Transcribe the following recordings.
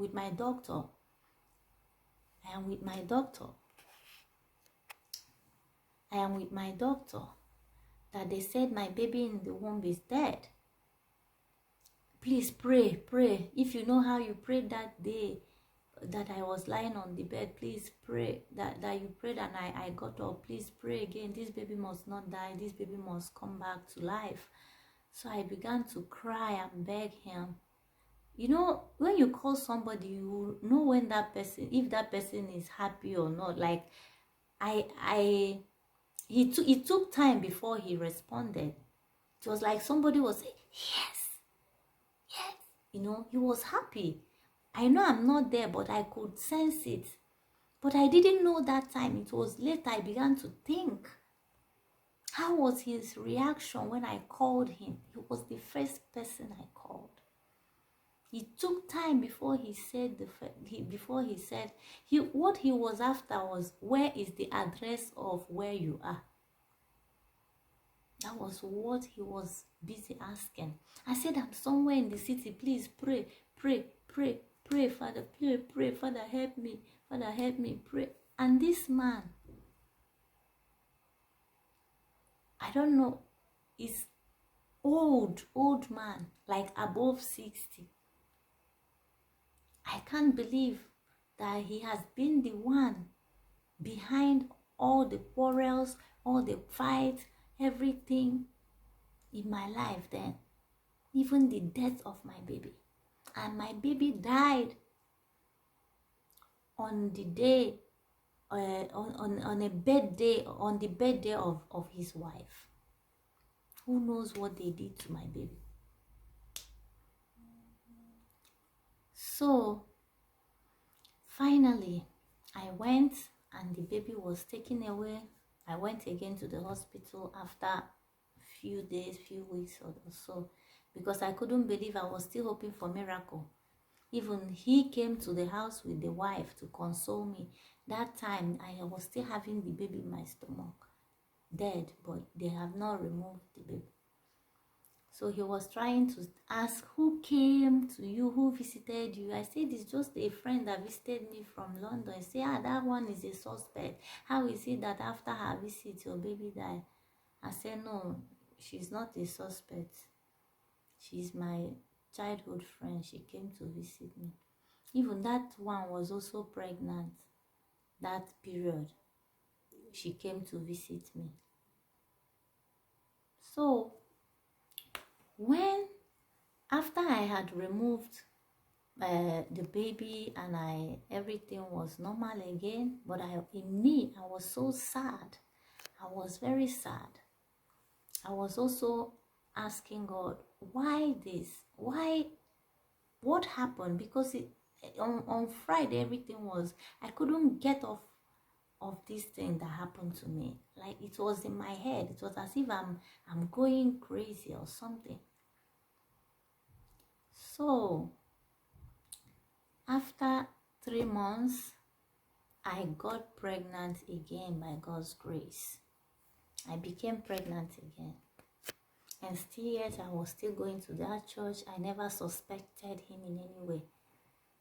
with my doctor. I am with my doctor. I am with my doctor. That they said my baby in the womb is dead. Please pray, pray. If you know how you prayed that day that I was lying on the bed, please pray that you prayed and I got up. Please pray again. This baby must not die. This baby must come back to life. So I began to cry and beg him. You know, when you call somebody, you know when that person, if that person is happy or not. Like, it took time before he responded. It was like somebody was saying, yes, yes. You know, he was happy. I know I'm not there, but I could sense it. But I didn't know that time. It was later I began to think. How was his reaction when I called him? He was the first person I called. It took time before he said what he was after was, where is the address of where you are? That was what he was busy asking. I said, I'm somewhere in the city. Please pray, pray, pray, pray, Father, pray, pray, Father, help me, Father, help me, pray. And this man, I don't know, is old man, like above 60. I can't believe that he has been the one behind all the quarrels, all the fights, everything in my life then. Even the death of my baby. And my baby died on the day, on a birthday, on the birthday of his wife. Who knows what they did to my baby? So, finally, I went and the baby was taken away. I went again to the hospital after a few days, few weeks or so, because I couldn't believe. I was still hoping for miracle. Even he came to the house with the wife to console me. That time, I was still having the baby in my stomach, dead, but they have not removed the baby. So he was trying to ask, who came to you, who visited you? I said, it's just a friend that visited me from London. I said, that one is a suspect. How is it that after her visit, your baby died? I said, no, she's not a suspect. She's my childhood friend. She came to visit me. Even that one was also pregnant. That period, she came to visit me. So, after I had removed the baby and everything was normal again, but in me, I was so sad. I was very sad. I was also asking God, why this? Why? What happened? Because on Friday, everything was, I couldn't get off of this thing that happened to me. Like, it was in my head. It was as if I'm going crazy or something. So, after 3 months, I got pregnant again by God's grace. I became pregnant again. And still yet, I was still going to that church. I never suspected him in any way.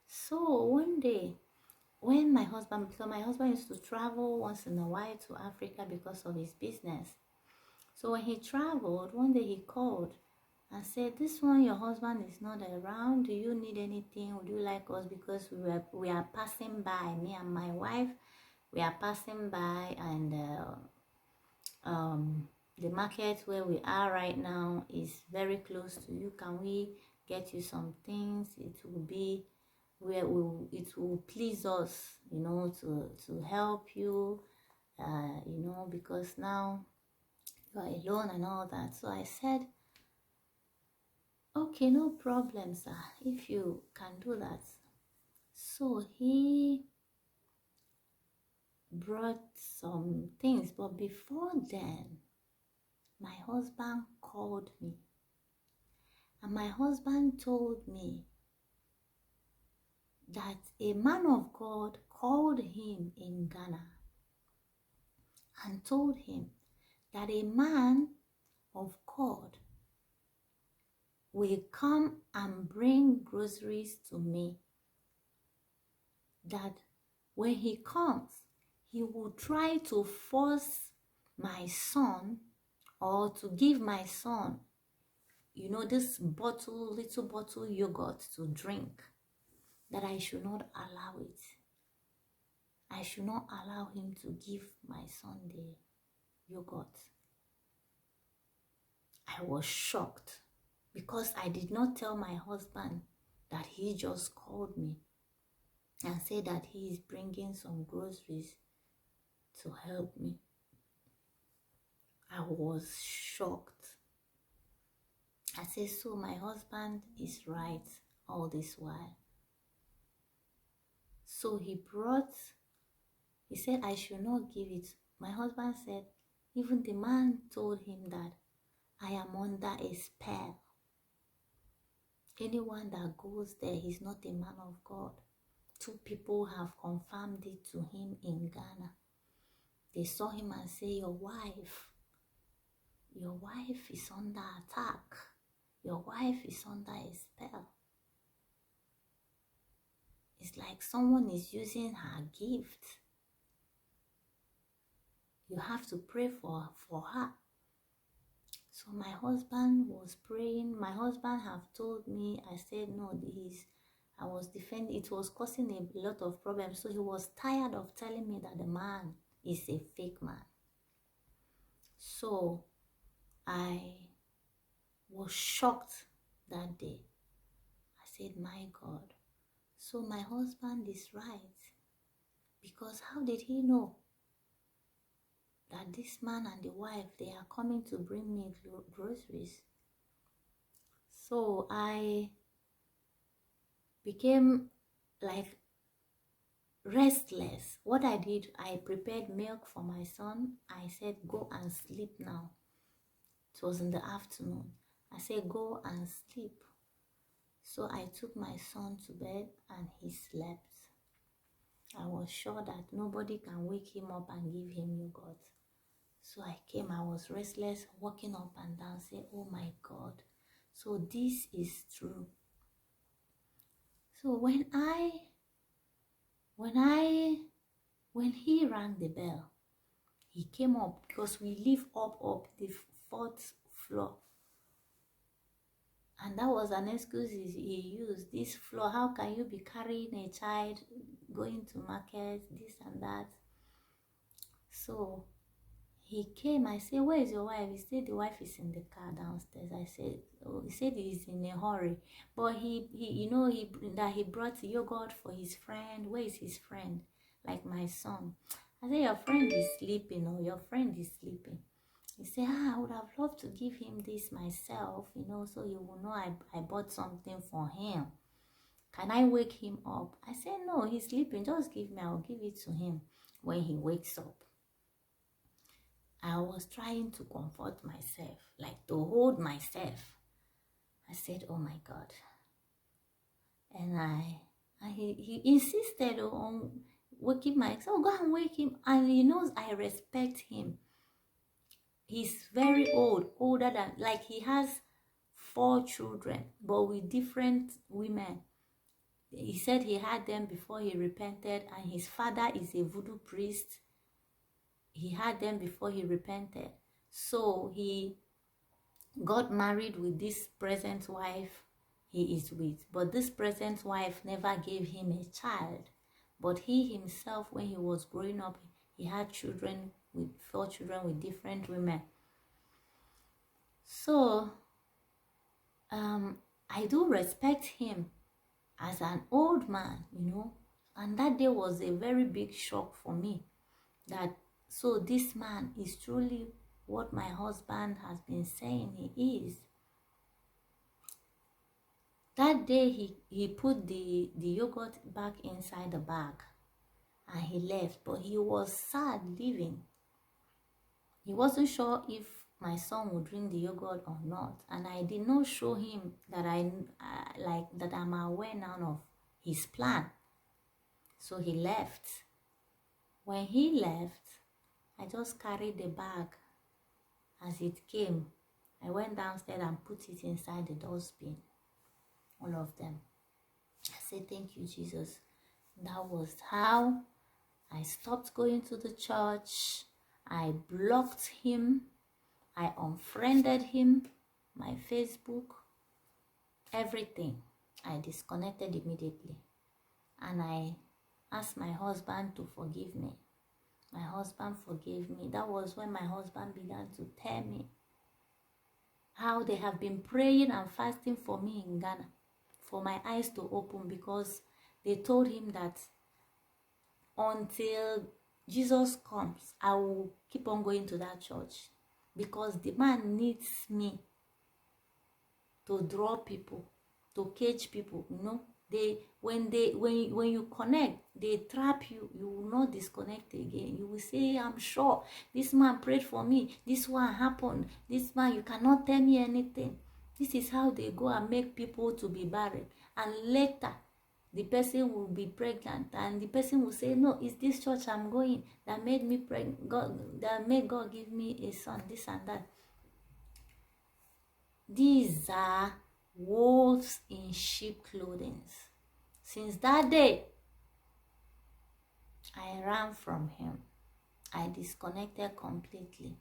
So, one day, when because my husband used to travel once in a while to Africa because of his business. So when he traveled, one day he called and said, this one, your husband is not around. Do you need anything? Would you like us? Because we are passing by, me and my wife, we are passing by, and the market where we are right now is very close to you. Can we get you some things? It will be where it will please us, you know, to help you, you know, because now you are alone and all that. So I said, okay, no problem, sir, if you can do that. So he brought some things, but before then, my husband called me, and my husband told me that a man of God called him in Ghana and told him that a man of God will come and bring groceries to me that when he comes, he will try to force my son, or to give my son, this little bottle yogurt to drink, that I should not allow it. I should not allow him to give my son the yogurt. I was shocked because I did not tell my husband that he just called me and said that he is bringing some groceries to help me. I was shocked. I said, so my husband is right all this while. So he said I should not give it. My husband said, even the man told him that I am under a spell. Anyone that goes there, he's not a man of God. 2 people have confirmed it to him in Ghana. They saw him and say, your wife is under attack. Your wife is under a spell. It's like someone is using her gift. You have to pray for her. So my husband was praying. My husband have told me, I said, no, I was defending. It was causing a lot of problems. So he was tired of telling me that the man is a fake man. So I was shocked that day. I said, my God. So my husband is right. Because how did he know that this man and the wife, they are coming to bring me groceries? So I became like restless. What I did, I prepared milk for my son. I said, go and sleep now. It was in the afternoon. I said, go and sleep. So I took my son to bed and he slept. I was sure that nobody can wake him up and give him yogurt. So I came, I was restless, walking up and down, say, oh my God. So this is true. So when he rang the bell, he came up because we live up the 4th floor. And that was an excuse he used. This floor, how can you be carrying a child, going to market, this and that? So he came. I said, where is your wife? He said the wife is in the car downstairs. I said, oh, he said he's in a hurry. But he brought yogurt for his friend. Where is his friend? Like my son. I said, your friend is sleeping, or your friend is sleeping. He said, I would have loved to give him this myself, so you will know I bought something for him. Can I wake him up? I said, no, he's sleeping. Just give me, I'll give it to him when he wakes up. I was trying to comfort myself, like to hold myself. I said, oh my God. And he insisted on waking myself. Go and wake him. And he knows I respect him. He's very old, older than, like he has 4 children, but with different women. He said he had them before he repented, and his father is a voodoo priest. He had them before he repented. So he got married with this present wife he is with. But this present wife never gave him a child. But he himself, when he was growing up, he had 4 children with different women. So I do respect him as an old man, and that day was a very big shock for me, that so this man is truly what my husband has been saying he is. That day he put the yogurt back inside the bag and he left, but he was sad leaving. He wasn't sure if my son would drink the yogurt or not, and I did not show him that that I'm aware now of his plan. So he left. When he left, I just carried the bag as it came. I went downstairs and put it inside the dustbin, all of them. I said, thank you, Jesus. That was how I stopped going to the church. I blocked him. I unfriended him. My Facebook, everything. I disconnected immediately. And I asked my husband to forgive me. My husband forgave me. That was when my husband began to tell me how they have been praying and fasting for me in Ghana, for my eyes to open, because they told him that until Jesus comes, I will keep on going to that church, because the man needs me to draw people, to cage people. When you connect, they trap you. You will not disconnect again. You will say, I'm sure this man prayed for me, this one happened, this man, you cannot tell me anything. This is how they go and make people to be barren, and later the person will be pregnant, and the person will say, no, it's this church I'm going that made me pregnant, that made God give me a son, this and that. These are wolves in sheep clothing. Since that day, I ran from him. I disconnected completely.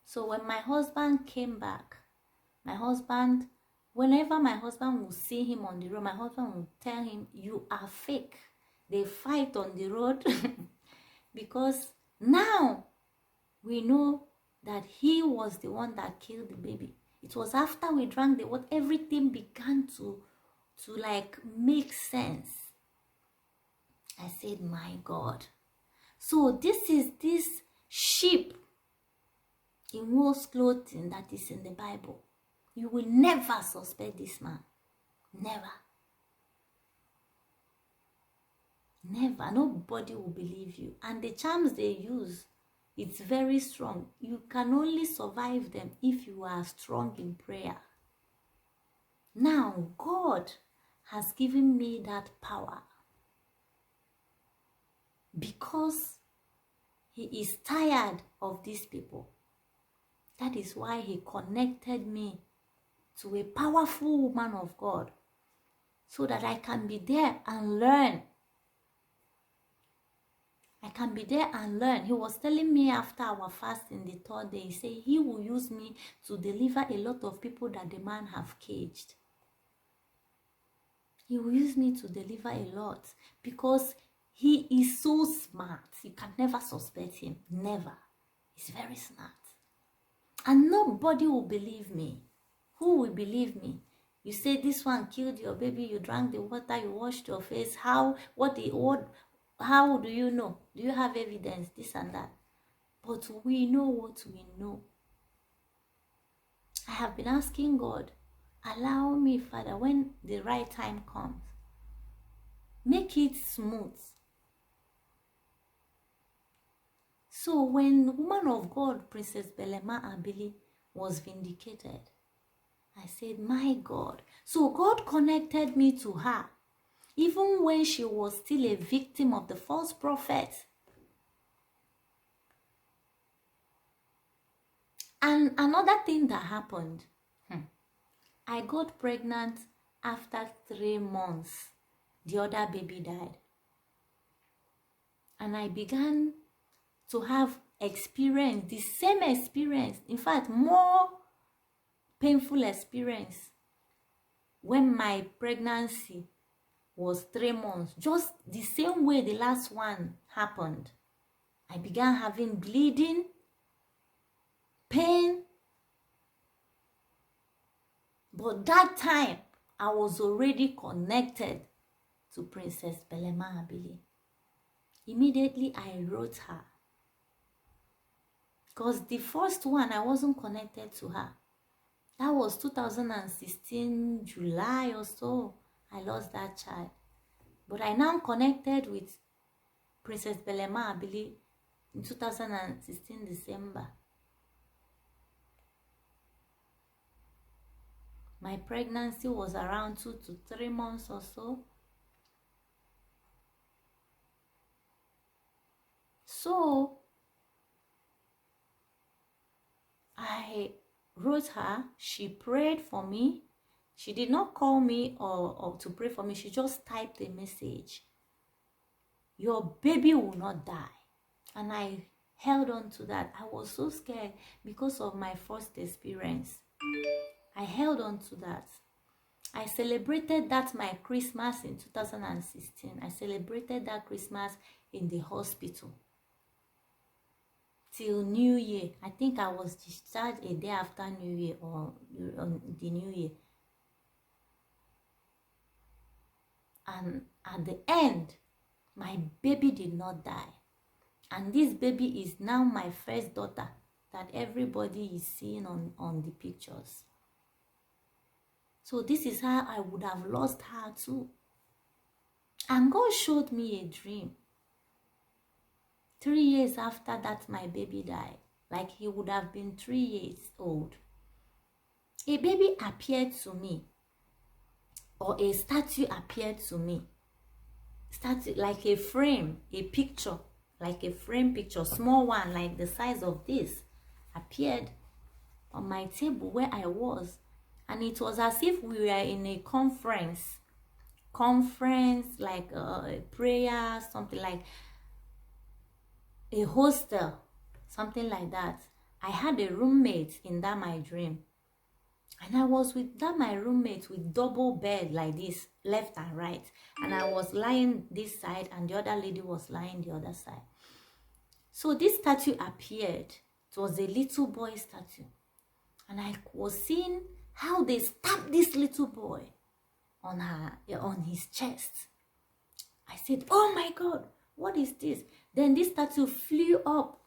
So when my husband came back, whenever my husband will see him on the road, my husband will tell him, you are fake. They fight on the road because now we know that he was the one that killed the baby. It was after we drank the water, everything began to like make sense. I said, my God. So this is this sheep in wolf's clothing that is in the Bible. You will never suspect this man. Never. Never. Nobody will believe you. And the charms they use, it's very strong. You can only survive them if you are strong in prayer. Now, God has given me that power because he is tired of these people. That is why he connected me to a powerful woman of God, so that I can be there and learn. I can be there and learn. He was telling me after our fasting the third day, he said he will use me to deliver a lot of people that the man have caged. He will use me to deliver a lot because he is so smart. You can never suspect him. Never. He's very smart. And nobody will believe me. Who will believe me? You say this one killed your baby, you drank the water, you washed your face. How do you know? Do you have evidence? This and that. But we know what we know. I have been asking God, allow me, Father, when the right time comes, make it smooth. So when the woman of God, Princess Belema Abili, was vindicated, I said, my God. So God connected me to her, even when she was still a victim of the false prophet. And another thing that happened, I got pregnant after 3 months. The other baby died. And I began to have experience, the same experience, in fact, more painful experience when my pregnancy was 3 months, just the same way the last one happened. I began having bleeding, pain, but that time I was already connected to Princess Belema Abili. Immediately I wrote her, because the first one I wasn't connected to her. That was 2016 July or so. I lost that child. But I now connected with Princess Belema Abili in 2016 December. My pregnancy was around 2 to 3 months or so. So I wrote her. She prayed for me She did not call me or to pray for me. She just typed a message. Your baby will not die. And I held on to that. I was so scared because of my first experience. I held on to that. I celebrated that my Christmas in 2016. I celebrated that Christmas in the hospital till New Year. I think I was discharged a day after New Year or on the New Year. And at the end, my baby did not die. And this baby is now my first daughter that everybody is seeing on the pictures. So this is how I would have lost her too. And God showed me a dream. 3 years after that, my baby died. Like he would have been 3 years old. A baby appeared to me. Or a statue appeared to me. Statue, like a frame, a picture. Like a frame picture, small one, like the size of this, appeared on my table where I was. And it was as if we were in a conference, like a prayer, something like a hostel, something like that. I had a roommate in that my dream. And I was with that my roommate with double bed like this, left and right. And I was lying this side and the other lady was lying the other side. So this statue appeared. It was a little boy statue. And I was seeing how they stabbed this little boy on his chest. I said, oh my God, what is this? Then this statue flew up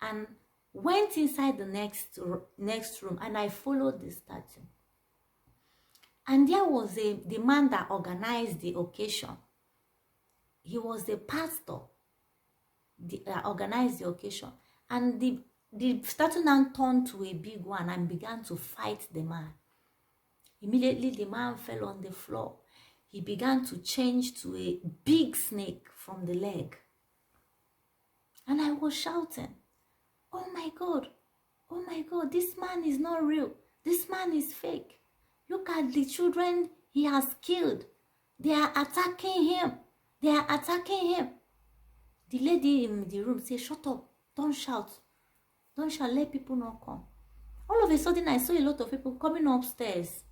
and went inside the next room, and I followed the statue. And there was the man that organized the occasion. He was the pastor that organized the occasion. And the statue now turned to a big one and began to fight the man. Immediately the man fell on the floor. He began to change to a big snake from the leg. And I was shouting, oh my God, this man is not real. This man is fake. Look at the children he has killed. They are attacking him. They are attacking him. The lady in the room said, shut up, don't shout. Don't shout, let people not come. All of a sudden, I saw a lot of people coming upstairs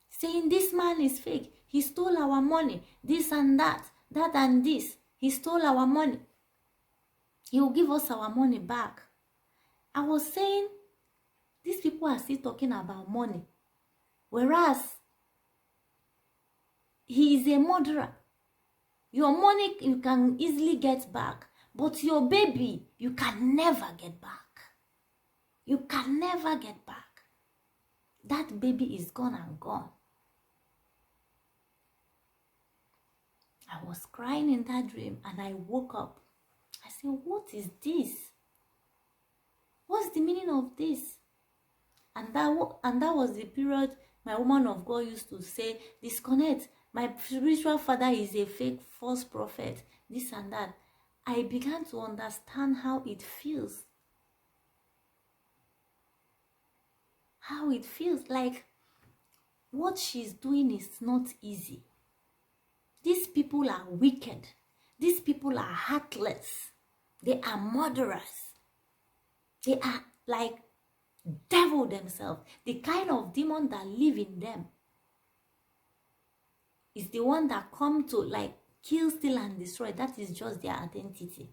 saying, this man is fake. He stole our money, this and that and this. He stole our money. He will give us our money back. I was saying, these people are still talking about money. Whereas, he is a murderer. Your money you can easily get back. But your baby, you can never get back. You can never get back. That baby is gone and gone. I was crying in that dream and I woke up. I said, what is this? What's the meaning of this? And that was the period my woman of God used to say, disconnect. My spiritual father is a fake false prophet. This and that. I began to understand how it feels. How it feels like what she's doing is not easy. These people are wicked. These people are heartless. They are murderers. They are like devil themselves. The kind of demon that live in them is the one that come to like kill, steal, and destroy. That is just their identity.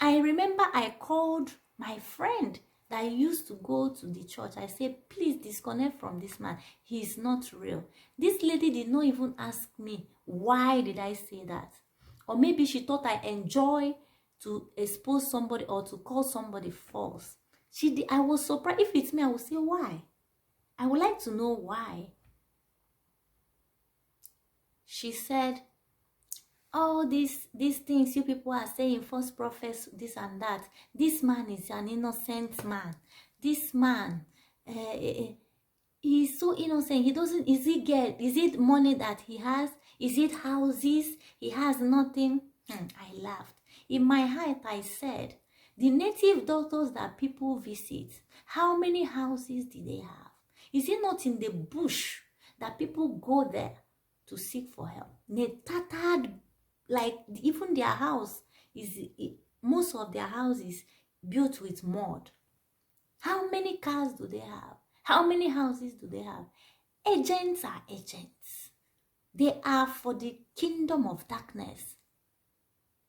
I remember I called my friend that I used to go to the church. I said, please disconnect from this man. He is not real. This lady did not even ask me, why did I say that? Or maybe she thought I enjoy to expose somebody or to call somebody false. I was surprised. If it's me, I would say, why? I would like to know why. She said, all these things you people are saying, false prophets, this and that. This man is an innocent man. This man, he's so innocent. He doesn't, is it money that he has? Is it houses? He has nothing. I laughed. In my heart, I said, the native doctors that people visit, how many houses do they have? Is it not in the bush? that people go there to seek for help. They tattered, like even their house is, most of their houses built with mud. How many cars do they have? How many houses do they have? Agents are agents. They are for the kingdom of darkness.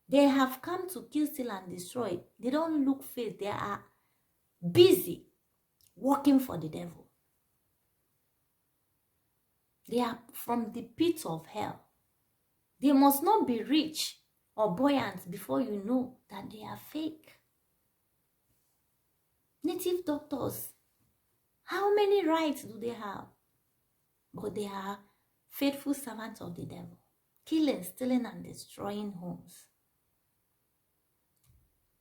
They have come to kill, steal, and destroy. They don't look face. They are busy working for the devil. They are from the pit of hell. They must not be rich or buoyant before you know that they are fake. Native doctors, how many rights do they have? But they are faithful servants of the devil, killing, stealing, and destroying homes.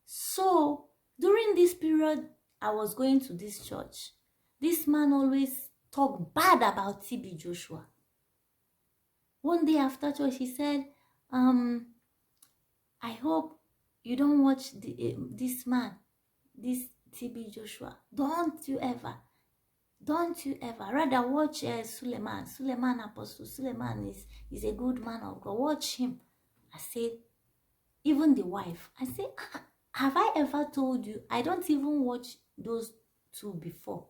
So during this period, I was going to this church. This man always talked bad about TB Joshua. One day after church, he said, I hope you don't watch this man, this TB Joshua. Don't you ever. Rather watch Suleiman. Suleiman, Apostle Suleiman is a good man of God. Watch him. I said, even the wife. I said, have I ever told you? I don't even watch those two before.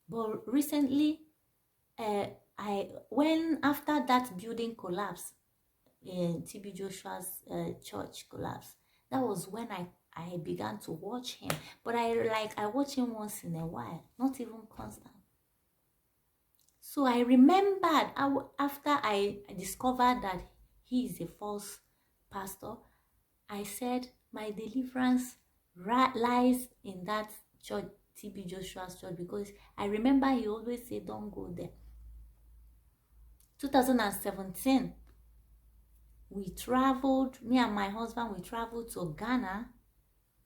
But recently, when after that building collapsed, TB Joshua's church collapsed, that was when I began to watch him. But I watch him once in a while, not even constant. So I remembered after I discovered that he is a false pastor, I said my deliverance lies in that church, TB Joshua's church, because I remember he always said, don't go there. 2017, we traveled, me and my husband, we traveled to Ghana.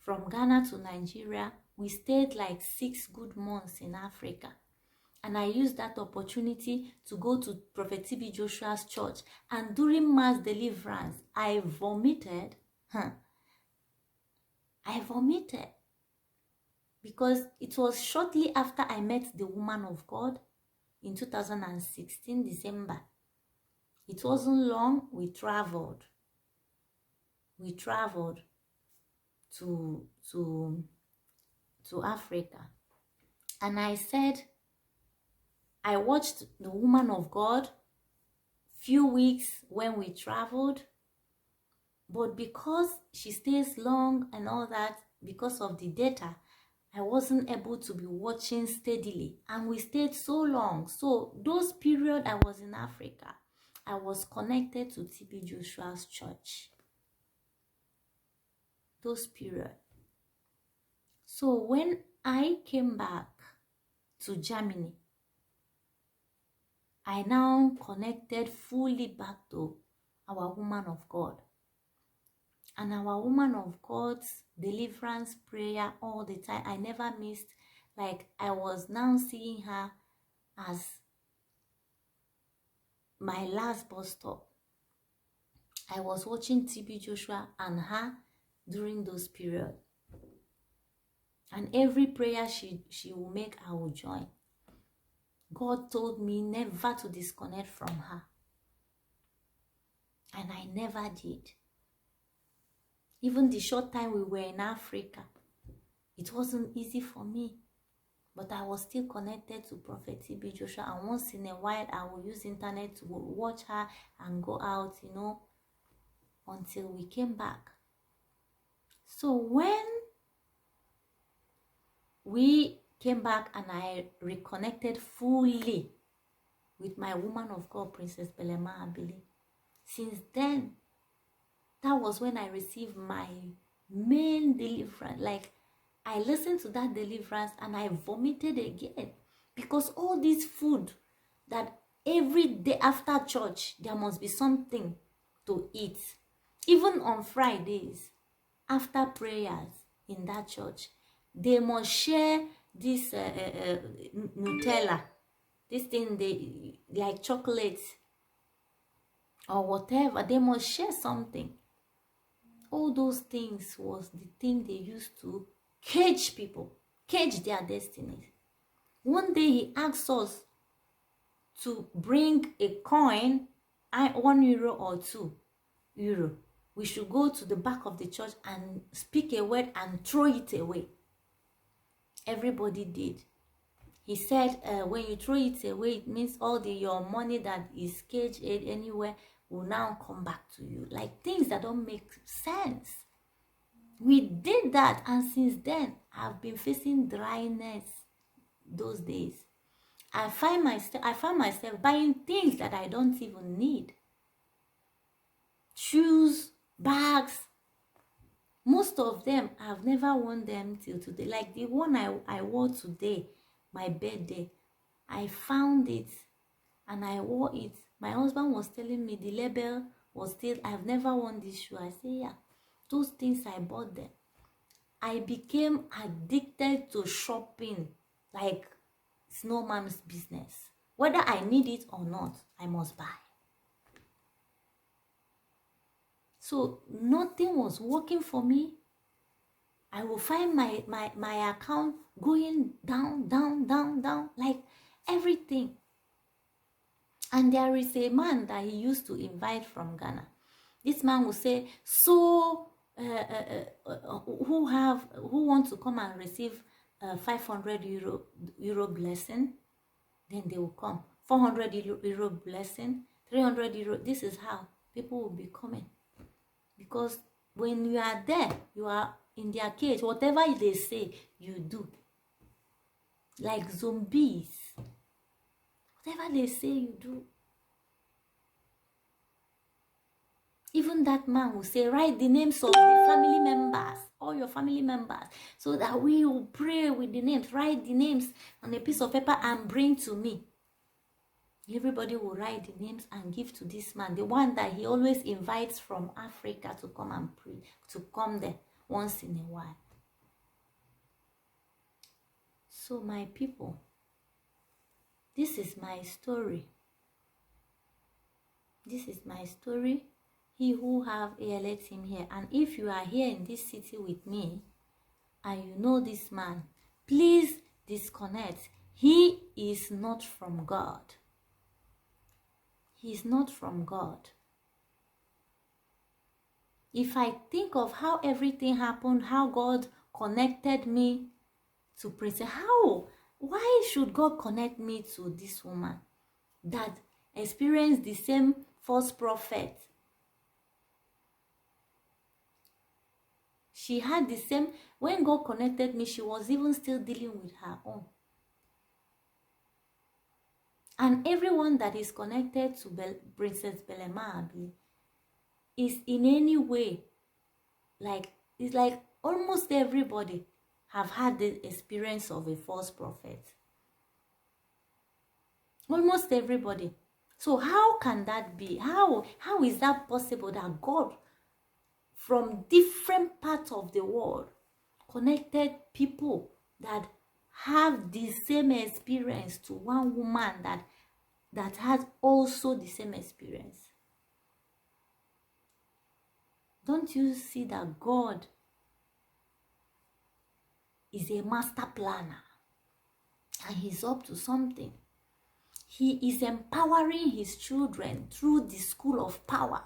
From Ghana to Nigeria, we stayed like 6 good months in Africa. And I used that opportunity to go to Prophet TB Joshua's church. And during mass deliverance, I vomited. I vomited. Because it was shortly after I met the woman of God in 2016, December. It wasn't long, we traveled. We traveled to Africa. And I said, I watched the woman of God few weeks when we traveled, but because she stays long and all that, because of the data, I wasn't able to be watching steadily, and we stayed so long. So those period I was in Africa, I was connected to TB Joshua's church. Those period. So when I came back to Germany, I now connected fully back to our woman of God. And our woman of God's deliverance prayer all the time, I never missed. Like, I was now seeing her as my last bus stop. I was watching TB Joshua and her during those periods. And every prayer she will make, I will join. God told me never to disconnect from her. And I never did. Even the short time we were in Africa, it wasn't easy for me. But I was still connected to Prophet TB Joshua. And once in a while, I will use internet to watch her and go out, until we came back. So when we came back and I reconnected fully with my woman of God, Princess Belema Abili, since then, that was when I received my main deliverance. Like, I listened to that deliverance and I vomited again, because all this food that every day after church, there must be something to eat. Even on Fridays, after prayers in that church, they must share this Nutella, this thing, they like chocolate or whatever. They must share something. All those things was the thing they used to cage people, cage their destinies. One day he asked us, to bring a coin, 1 euro or 2 euro, we should go to the back of the church and speak a word and throw it away. Everybody did. He said, when you throw it away, it means all your money that is caged anywhere will now come back to you. Like things that don't make sense. We did that, and since then, I've been facing dryness those days. I found myself buying things that I don't even need. Shoes, bags. Most of them, I've never worn them till today. Like the one I wore today, my birthday, I found it and I wore it. My husband was telling me the label was still, I've never worn this shoe. I say, yeah, those things I bought them. I became addicted to shopping like it's no man's business. Whether I need it or not, I must buy. So nothing was working for me. I will find my account going down, like everything. And there is a man that he used to invite from Ghana. This man will say, so who want to come and receive 500 euro blessing? Then they will come. 400 euro blessing, 300 euro. This is how people will be coming. Because when you are there, you are in their cage. Whatever they say, you do. Like zombies. Whatever they say, you do. Even that man will say, write the names of the family members, all your family members, so that we will pray with the names. Write the names on a piece of paper and bring to me. Everybody will write the names and give to this man, the one that he always invites from Africa to come and pray, to come there once in a while. So my people, this is my story. This is my story. He who have ear, let him hear. And if you are here in this city with me, and you know this man, please disconnect. He is not from God. He is not from God. If I think of how everything happened, how God connected me to Princess, why should God connect me to this woman that experienced the same false prophet? She had the same, when God connected me, she was even still dealing with her own. And everyone that is connected to Princess Belema Abi is in any way, like, it's like almost everybody have had the experience of a false prophet. Almost everybody. So how can that be? How is that possible that God from different parts of the world connected people that have the same experience to one woman that has also the same experience? Don't you see that God is a master planner and he's up to something? He is empowering his children through the school of power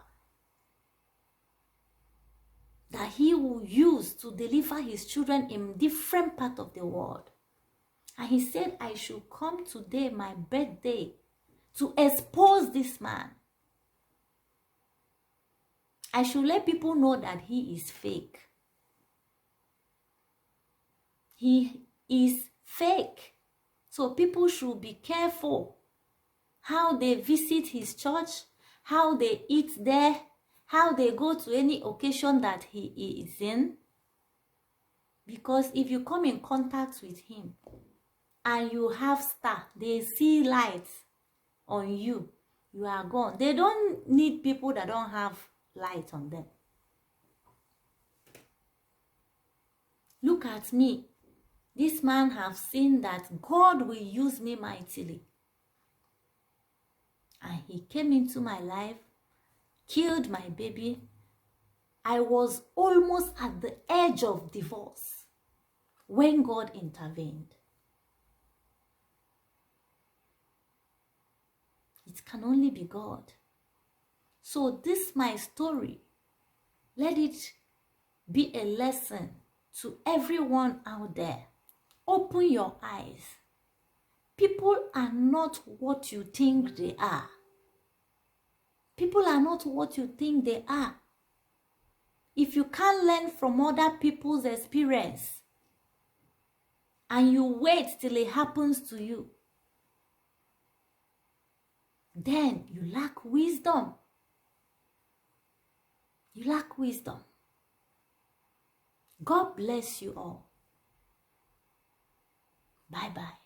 that he will use to deliver his children in different parts of the world. And he said, I should come today, my birthday, to expose this man. I should let people know that he is fake. He is fake. So people should be careful how they visit his church, how they eat there, how they go to any occasion that he is in. Because if you come in contact with him and you have star, they see lights on you, you are gone. They don't need people that don't have light on them. Look at me. This man have seen that God will use me mightily. And he came into my life, killed my baby. I was almost at the edge of divorce when God intervened. It can only be God. So this my story. Let it be a lesson to everyone out there. Open your eyes. People are not what you think they are. People are not what you think they are. If you can't learn from other people's experience and you wait till it happens to you, then you lack wisdom. You lack wisdom. God bless you all. Bye-bye.